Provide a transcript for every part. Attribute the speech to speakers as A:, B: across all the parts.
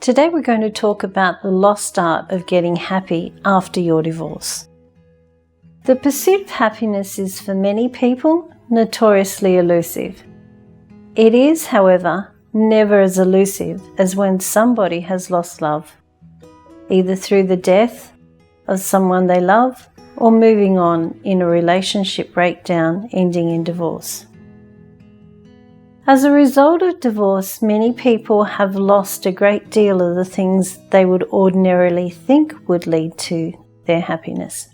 A: Today we're going to talk about the lost art of getting happy after your divorce. The pursuit of happiness is for many people notoriously elusive. It is, however, never as elusive as when somebody has lost love, either through the death of someone they love or moving on in a relationship breakdown ending in divorce. As a result of divorce, many people have lost a great deal of the things they would ordinarily think would lead to their happiness.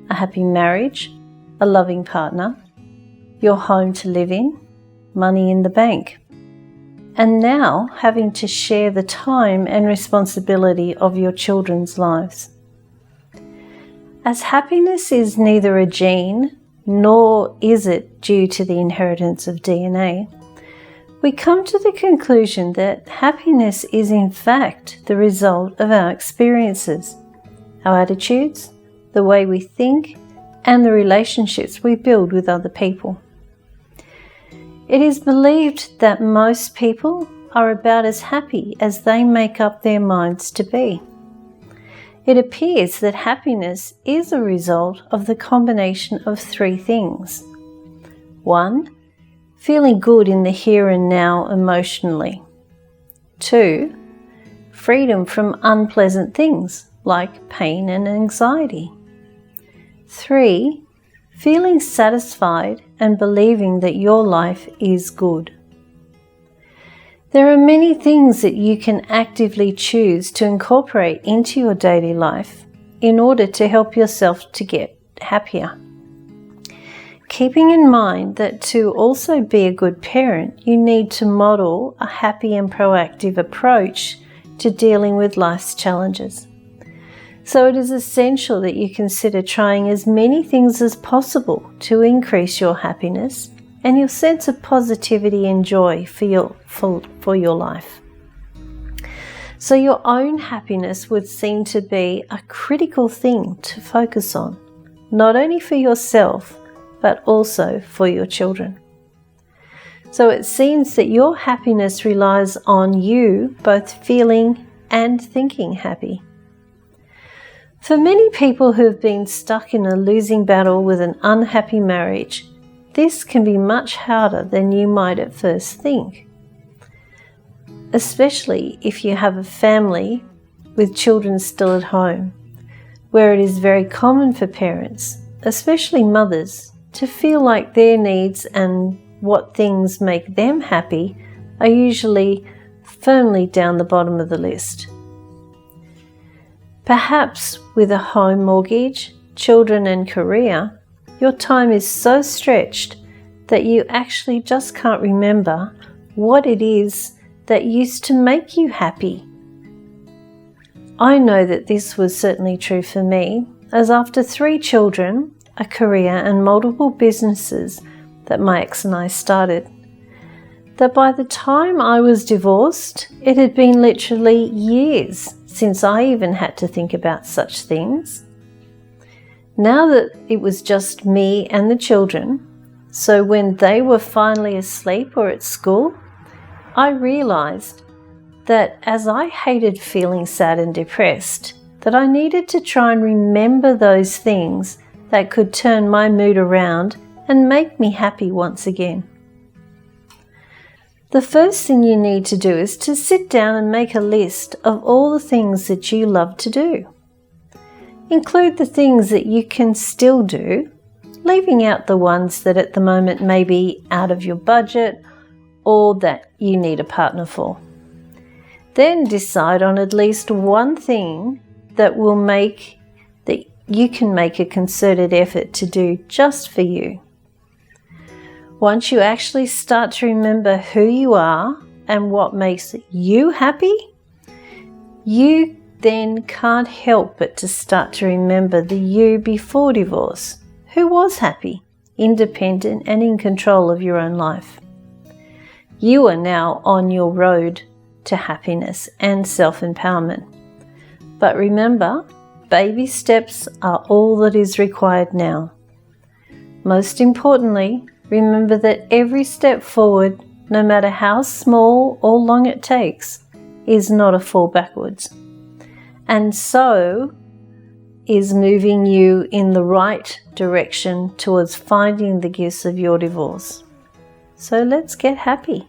A: A happy marriage, a loving partner, your home to live in, money in the bank, and now having to share the time and responsibility of your children's lives. As happiness is neither a gene nor is it due to the inheritance of DNA, we come to the conclusion that happiness is in fact the result of our experiences, our attitudes, the way we think, and the relationships we build with other people. It is believed that most people are about as happy as they make up their minds to be. It appears that happiness is a result of the combination of three things. 1. Feeling good in the here and now emotionally. 2. Freedom from unpleasant things like pain and anxiety. 3. Feeling satisfied and believing that your life is good. There are many things that you can actively choose to incorporate into your daily life in order to help yourself to get happier. Keeping in mind that to also be a good parent, you need to model a happy and proactive approach to dealing with life's challenges. So it is essential that you consider trying as many things as possible to increase your happiness and your sense of positivity and joy for your life. So your own happiness would seem to be a critical thing to focus on, not only for yourself, but also for your children. So it seems that your happiness relies on you both feeling and thinking happy. For many people who have been stuck in a losing battle with an unhappy marriage, this can be much harder than you might at first think, especially if you have a family with children still at home, where it is very common for parents, especially mothers, to feel like their needs and what things make them happy are usually firmly down the bottom of the list. Perhaps with a home mortgage, children and career, your time is so stretched that you actually just can't remember what it is that used to make you happy. I know that this was certainly true for me, as after 3 children, a career and multiple businesses that my ex and I started, that by the time I was divorced, it had been literally years since I even had to think about such things. Now that it was just me and the children, so when they were finally asleep or at school, I realized that as I hated feeling sad and depressed, that I needed to try and remember those things that could turn my mood around and make me happy once again. The first thing you need to do is to sit down and make a list of all the things that you love to do. Include the things that you can still do, leaving out the ones that at the moment may be out of your budget or that you need a partner for. Then decide on at least one thing that you can make a concerted effort to do just for you. Once you actually start to remember who you are and what makes you happy, you then can't help but to start to remember the you before divorce, who was happy, independent and in control of your own life. You are now on your road to happiness and self-empowerment. But remember, baby steps are all that is required now. Most importantly, remember that every step forward, no matter how small or long it takes, is not a fall backwards, and so is moving you in the right direction towards finding the gifts of your divorce. So let's get happy.